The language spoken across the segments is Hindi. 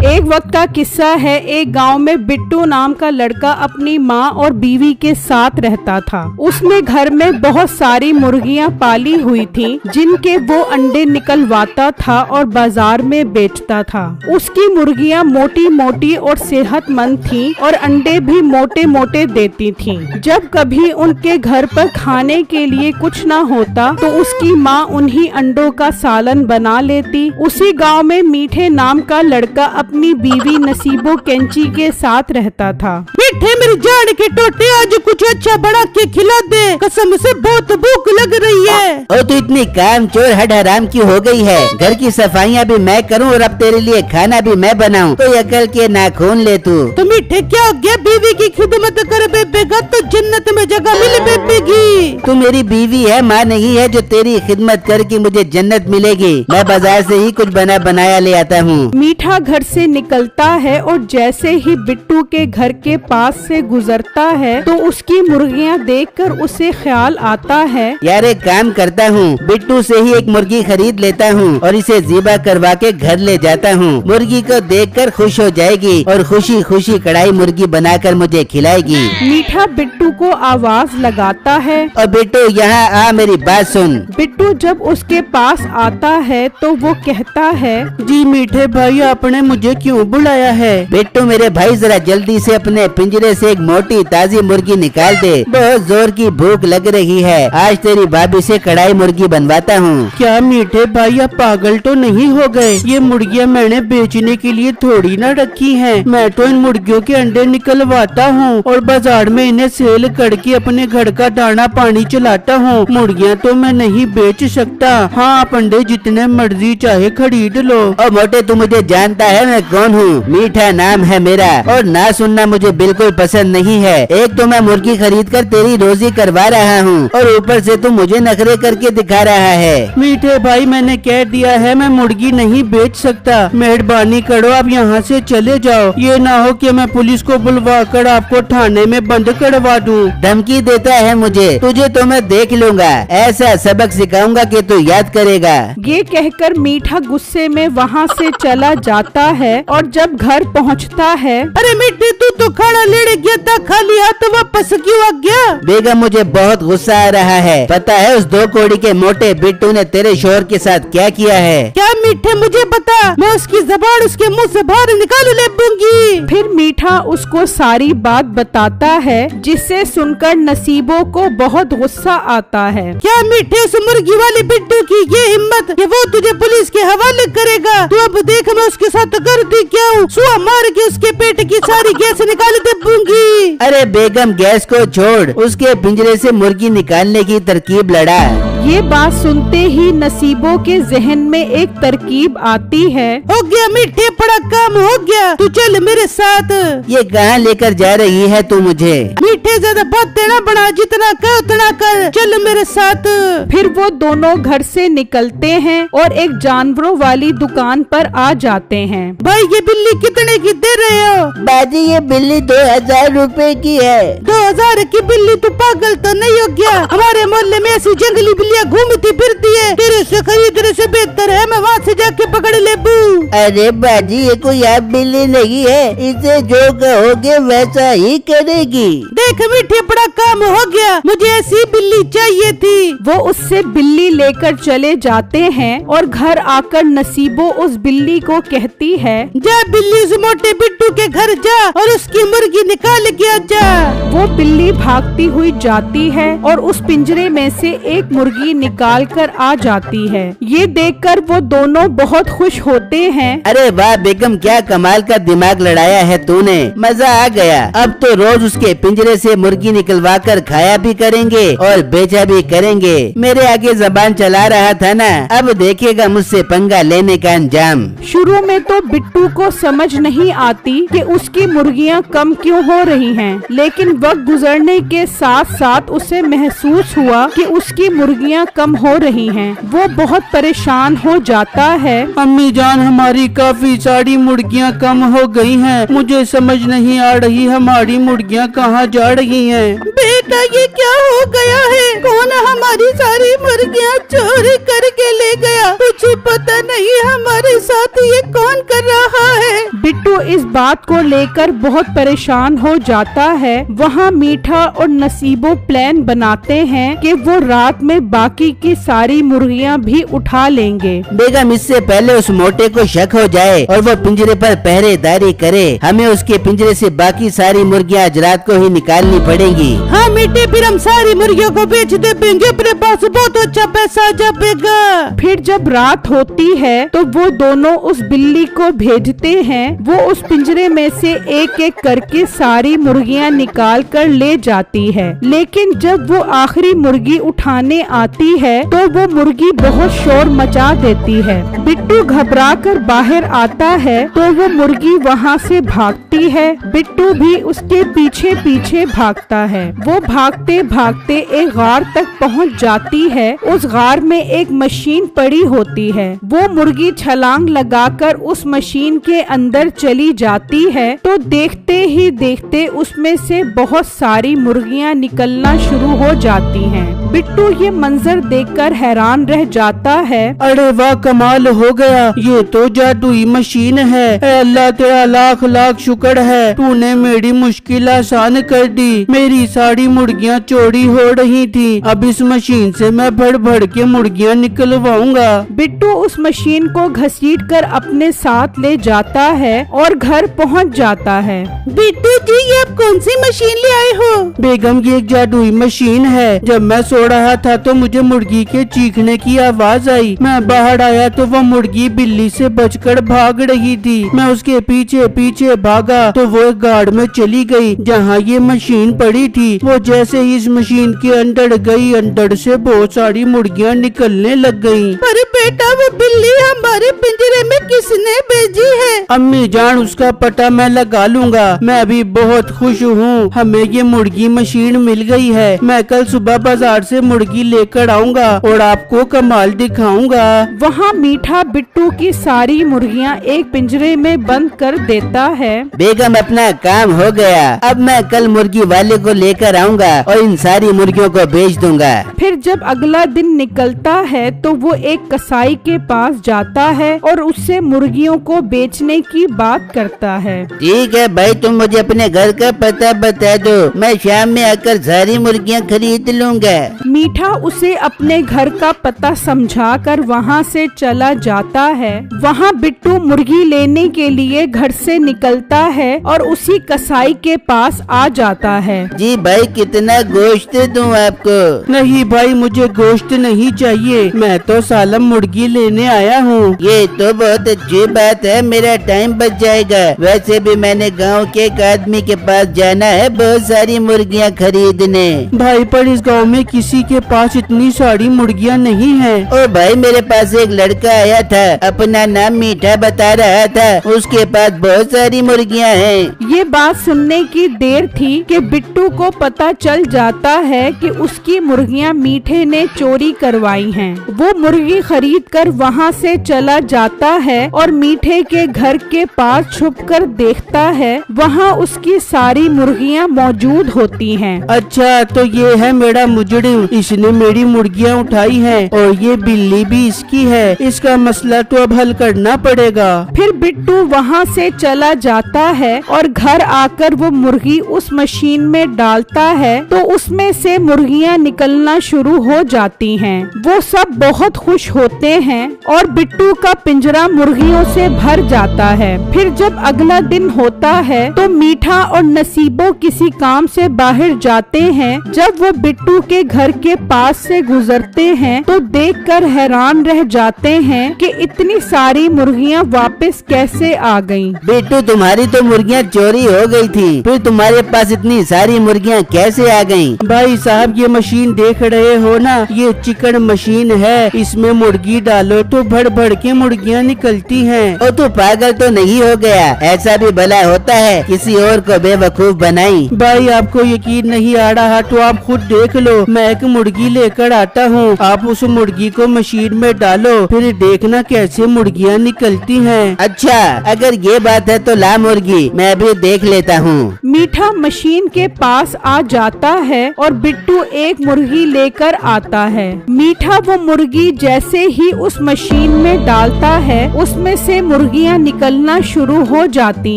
एक वक्त का किस्सा है। एक गांव में बिट्टू नाम का लड़का अपनी माँ और बीवी के साथ रहता था। उसने घर में बहुत सारी मुर्गियां पाली हुई थी, जिनके वो अंडे निकलवाता था और बाजार में बेचता था। उसकी मुर्गियां मोटी मोटी और सेहतमंद थीं और अंडे भी मोटे मोटे देती थीं। जब कभी उनके घर पर खाने के लिए कुछ न होता तो उसकी माँ उन्हीं अंडों का सालन बना लेती। उसी गाँव में मीठे नाम का लड़का अपनी बीवी नसीबो कैंची के साथ रहता था। मीठे मेरी जान के टोटे, आज कुछ अच्छा बना के खिला दे, कसम से बहुत भूख लग रही है। और तू इतनी काम चोर हट हराम की हो गई है। घर की सफाइयाँ भी मैं करूँ और अब तेरे लिए खाना भी मैं बनाऊँ, तो अकल के नाखून ले तू। तो मीठे क्या हो गया, बीवी की खिदमत कर बेबेगा तो जन्नत में जगह मिले बेबेगी। तू मेरी बीवी है, माँ नहीं है जो तेरी खिदमत करके मुझे जन्नत मिलेगी। मैं बाजार से ही कुछ बना बनाया ले आता हूँ। मीठा घर से निकलता है और जैसे ही बिट्टू के घर के पास से गुजरता है तो उसकी मुर्गियां देखकर उसे ख्याल आता है, यार एक काम करता हूँ, बिट्टू से ही एक मुर्गी खरीद लेता हूँ और इसे ज़िबा करवा के घर ले जाता हूँ। मुर्गी को देखकर खुश हो जाएगी और खुशी खुशी कढ़ाई मुर्गी बनाकर मुझे खिलाएगी। मीठा बिट्टू को आवाज लगाता है, और बिट्टू यहाँ आ, मेरी बात सुन। बिट्टू जब उसके पास आता है तो वो कहता है, जी मीठे भाई, आपने मुझे क्यों बुलाया है? बिट्टू मेरे भाई, जरा जल्दी से अपने पिंजरे से एक मोटी ताजी मुर्गी निकाल दे। बहुत जोर की भूख लग रही है। आज तेरी भाभी से कढ़ाई मुर्गी बनवाता हूँ। क्या मीठे भाई, आप पागल तो नहीं हो गए? ये मुर्गियाँ मैंने बेचने के लिए थोड़ी ना रखी हैं। मैं तो इन मुर्गियों के अंडे निकलवाता हूँ और बाजार में इन्हें सेल करके अपने घर का दाना पानी चलाता हूँ। मुर्गियाँ तो मैं नहीं बेच सकता। हाँ, आप अंडे जितने मर्जी चाहे खरीद लो। और मोटे, तू मुझे जानता है मैं कौन हूँ? मीठा नाम है मेरा, और ना सुनना मुझे बिल्कुल पसंद नहीं है। एक तो मैं मुर्गी खरीद कर तेरी रोजी करवा रहा हूँ और ऊपर से तू मुझे नखरे करके दिखा रहा है। मीठे भाई, मैंने कह दिया है मैं मुर्गी नहीं बेच सकता। मेहरबानी करो, आप यहाँ से चले जाओ। ये ना हो कि मैं पुलिस को बुलवा कर आपको थाने में बंद करवा दूँ। धमकी देता है मुझे? तुझे तो मैं देख लूँगा, ऐसा सबक सिखाऊंगा कि तू याद करेगा। ये कहकर मीठा गुस्से में वहाँ से चला जाता है और जब घर पहुँचता है, अरे मीठे, तू तो खाना लेने गया था, खाली हाथ वापस क्यों आ गया? बेगम, मुझे बहुत गुस्सा आ रहा है। पता है उस 2 कौड़ी के मोटे बिट्टू ने तेरे शोहर के साथ क्या किया है? क्या मीठे, मुझे बता, मैं उसकी ज़बान उसके मुंह से बाहर निकाल ले दूंगी। फिर मीठा उसको सारी बात बताता है, जिससे सुनकर नसीबों को बहुत गुस्सा आता है। क्या मीठे, उस मुर्गी वाले बिट्टू की ये हिम्मत कि वो तुझे पुलिस के हवाले करेगा? तू अब देख मैं उसके साथ करती क्या हूँ। सुआ मार के उसके पेट की सारी गैस निकाल दे दूंगी। अरे बेगम, गैस को छोड़, उसके पिंजरे से मुर्गी निकालने की तरकीब लड़ा। ये बात सुनते ही नसीबों के जहन में एक तरकीब आती है। हो गया मीठे, बड़ा काम हो गया, तू चल मेरे साथ। ये कहाँ लेकर जा रही है तू मुझे? मीठे, ज्यादा बातें ना बना, जितना कर उतना कर, चल मेरे साथ। फिर वो दोनों घर से निकलते हैं और एक जानवरों वाली दुकान पर आ जाते हैं। भाई, ये बिल्ली कितने की दे रहे हो? बाजी, ये बिल्ली 2000 रुपए की है। 2000 की बिल्ली? तू पागल तो नहीं हो गया? हमारे मोहल्ले में ऐसी जंगली बिल्लियाँ घूमती फिरती है, तेरे से खरीदने से बेहतर है मैं वहाँ से जाके पकड़ ले बू। अरे बाजी, ये कोई आप बिल्ली नहीं है, इसे जो कहोगे वैसा ही करेगी। देख मीठे, बड़ा काम हो गया, मुझे ऐसी बिल्ली चाहिए थी। वो उससे बिल्ली लेकर चले जाते हैं और घर आकर नसीबो उस बिल्ली को कहती है, जा बिल्ली, उस मोटे बिट्टू के घर जा और उसकी मुर्गी निकाल के आ जा। वो बिल्ली भागती हुई जाती है और उस पिंजरे में से एक मुर्गी निकाल कर आ जाती है। ये देखकर वो दोनों बहुत खुश होते हैं। अरे वाह बेगम, क्या कमाल का दिमाग लड़ाया है तूने, मजा आ गया। अब तो रोज उसके पिंजरे से मुर्गी निकलवा कर खाया भी करेंगे और बेचा भी करेंगे। मेरे आगे जबान चला रहा था ना, अब देखेगा मुझसे पंगा लेने का अंजाम। शुरू में तो बिट्टू को समझ नहीं आती कि उसकी मुर्गियाँ कम क्यों हो रही हैं, लेकिन वक्त गुजरने के साथ साथ उसे महसूस हुआ कि उसकी मुर्गियां कम हो रही हैं। वो बहुत परेशान हो जाता है। अम्मी जान, हमारी काफी सारी मुर्गियाँ कम हो गई हैं। मुझे समझ नहीं आ रही हमारी मुर्गियाँ कहाँ जा रही हैं। बेटा, ये क्या हो गया है? कौन हमारी सारी मुर्गियाँ चोरी करके ले गया? कुछ पता नहीं हमारे साथ ये कौन कर रहा है। बिट्टू इस बात को लेकर बहुत परेशान हो जाता है। वहाँ मीठा और नसीबो प्लान बनाते हैं कि वो रात में बाकी की सारी मुर्गियाँ भी उठा लेंगे। बेगम, इससे पहले उस मोटे को शक हो जाए और वो पिंजरे पर पहरेदारी करे, हमें उसके पिंजरे से बाकी सारी मुर्गियाँ आज रात को ही निकालनी पड़ेंगी। हाँ बेटे, फिर हम सारी मुर्गियों को बेच देंगे, अपने पास बहुत अच्छा पैसा जाएगा। फिर जब रात होती है तो वो दोनों उस बिल्ली को भेजते हैं। वो उस पिंजरे में से एक एक करके सारी मुर्गियां निकाल कर ले जाती है। लेकिन जब वो आखिरी मुर्गी उठाने आती है तो वो मुर्गी बहुत शोर मचा देती है। बिट्टू घबरा कर बाहर आता है तो वो मुर्गी वहाँ से भागती है। बिट्टू भी उसके पीछे पीछे भागता है। वो भागते भागते एक गार तक पहुँच जाती है। उस गार में एक मशीन पड़ी होती है। वो मुर्गी छलांग लगाकर उस मशीन के अंदर चली जाती है तो देखते ही देखते उसमें से बहुत सारी मुर्गियां निकलना शुरू हो जाती हैं। बिट्टू ये मंजर देखकर हैरान रह जाता है। अरे वाह, कमाल हो गया, ये तो जादुई मशीन है। अल्लाह तेरा लाख लाख शुक्र है, तूने मेरी मुश्किल आसान कर दी। मेरी सारी मुर्गियाँ चोरी हो रही थी, अब इस मशीन से मैं भर भर के मुर्गियाँ निकलवाऊंगा। बिट्टू उस मशीन को घसीट कर अपने साथ ले जाता है और घर पहुंच जाता है। बिट्टू जी, ये आप कौन सी मशीन ले आए हो? बेगम, ये एक जादुई मशीन है। जब मैं सो रहा था तो मुझे मुर्गी के चीखने की आवाज आई। मैं बाहर आया तो वो मुर्गी बिल्ली से बचकर भाग रही थी। मैं उसके पीछे पीछे भागा तो वो एक गाड़ में चली गई जहाँ ये मशीन पड़ी थी। वो जैसे ही इस मशीन के अंदर गई, अंदर से बहुत सारी मुर्गियाँ निकलने लग गयी। अरे बेटा, वो बिल्ली हमारे पिंजरे में किसने भेजी है? अम्मी जान, उसका पता मैं लगा लूंगा। मैं अभी बहुत खुश हूँ, हमें ये मुर्गी मशीन मिल गई है। मैं कल सुबह बाजार से मुर्गी लेकर आऊंगा और आपको कमाल दिखाऊंगा। वहाँ मीठा बिट्टू की सारी मुर्गियाँ एक पिंजरे में बंद कर देता है। बेगम, अपना काम हो गया। अब मैं कल मुर्गी वाले को लेकर आऊंगा और इन सारी मुर्गियों को बेच दूंगा। फिर जब अगला दिन निकलता है तो वो एक कसाई के पास जाता है और उससे मुर्गियों को बेचने की बात करता है। ठीक है भाई, तुम मुझे अपने घर का पता बता दो, मैं शाम में आकर सारी मुर्गियाँ खरीद लूंगा। मीठा उसे अपने घर का पता समझाकर वहाँ से चला जाता है। वहाँ बिट्टू मुर्गी लेने के लिए घर से निकलता है और उसी कसाई के पास आ जाता है। जी भाई, कितना गोश्त दूं आपको? नहीं भाई, मुझे गोश्त नहीं चाहिए, मैं तो सालम मुर्गी लेने आया हूँ। ये तो बहुत अच्छी बात है, मेरा टाइम बच जाएगा। वैसे भी मैंने गांव के एक आदमी के पास जाना है बहुत सारी मुर्गियाँ खरीदने। भाई, पर इस गांव में किसी के पास इतनी सारी मुर्गियाँ नहीं हैं। ओ भाई, मेरे पास एक लड़का आया था, अपना नाम मीठा बता रहा था, उसके पास बहुत सारी मुर्गियाँ हैं। ये बात सुनने की देर थी कि बिट्टू को पता चल जाता है कि उसकी मुर्गियाँ मीठे ने चोरी करवाई हैं। वो मुर्गी खरीद कर वहाँ से चला जाता है और मीठे के घर के पास छुपकर देखता है, वहाँ उसकी सारी मुर्गियाँ मौजूद होती हैं। अच्छा, तो ये है मेरा मुजरिम, इसने मेरी मुर्गियाँ उठाई हैं और ये बिल्ली भी इसकी है। इसका मसला तो अब हल करना पड़ेगा। फिर बिट्टू वहाँ से चला जाता है और घर आकर वो मुर्गी उस मशीन में डालता है तो उसमें से मुर्गियाँ निकलना शुरू हो जाती हैं। वो सब बहुत खुश होते हैं और बिट्टू का पिंजरा मुर्गियों से भर जाता है। फिर जब अगला दिन होता है तो मीठा और नसीबो किसी काम से बाहर जाते हैं। जब वो बिट्टू के घर के पास से गुजरते हैं तो देखकर हैरान रह जाते हैं कि इतनी सारी मुर्गियाँ वापस कैसे आ गईं। बिट्टू, तुम्हारी तो मुर्गियाँ चोरी हो गई थी, फिर तुम्हारे पास इतनी सारी मुर्गियाँ कैसे से आ गयी? भाई साहब ये मशीन देख रहे हो ना, ये चिकन मशीन है। इसमें मुर्गी डालो तो भर भर के मुर्गियाँ निकलती हैं। ओ तू पागल तो नहीं हो गया? ऐसा भी भला होता है? किसी और को बेवकूफ बनाई। भाई आपको यकीन नहीं आ रहा तो आप खुद देख लो। मैं एक मुर्गी लेकर आता हूँ, आप उस मुर्गी को मशीन में डालो, फिर देखना कैसे मुर्गियाँ निकलती हैं। अच्छा अगर ये बात है तो ला मुर्गी, मैं भी देख लेता हूँ। मीठा मशीन के पास आ जाता है और बिट्टू एक मुर्गी लेकर आता है। मीठा वो मुर्गी जैसे ही उस मशीन में डालता है, उसमें से मुर्गियाँ निकलना शुरू हो जाती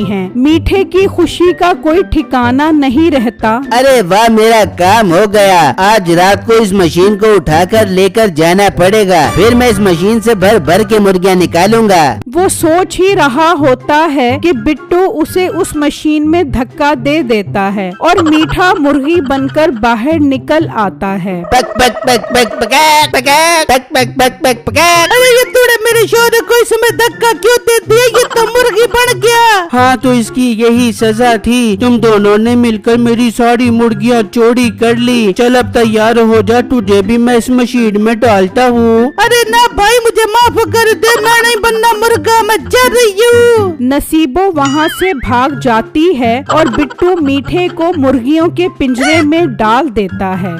हैं। मीठे की खुशी का कोई ठिकाना नहीं रहता। अरे वाह, मेरा काम हो गया। आज रात को इस मशीन को उठाकर लेकर जाना पड़ेगा, फिर मैं इस मशीन से भर भर के मुर्गियाँ निकालूंगा। वो सोच ही रहा होता है कि बिट्टू उसे उस मशीन में धक्का दे देता है और मीठा मुर्गी बनकर बाहर निकल आता है। पक पक पक पक पकाक पकाक पक पक पक पक पकाक। अरे ये तूने मेरे शोर को इसमें धक्का क्यों दे दिया? ये तो मुर्गी बन गया। हाँ तो इसकी यही सजा थी, तुम दोनों ने मिलकर मेरी सारी मुर्गियाँ चोरी कर ली। चल अब तैयार हो जा, तुझे भी मैं इस मशीन में डालता हूँ। अरे ना भाई, मुझे माफ कर दे, मैं नहीं बनना मुर्गा, मैं जा रही हूँ। नसीबो वहाँ से भाग जाती है और बिट्टू मीठे को मुर्गियों के पिंजरे में डाल देता है।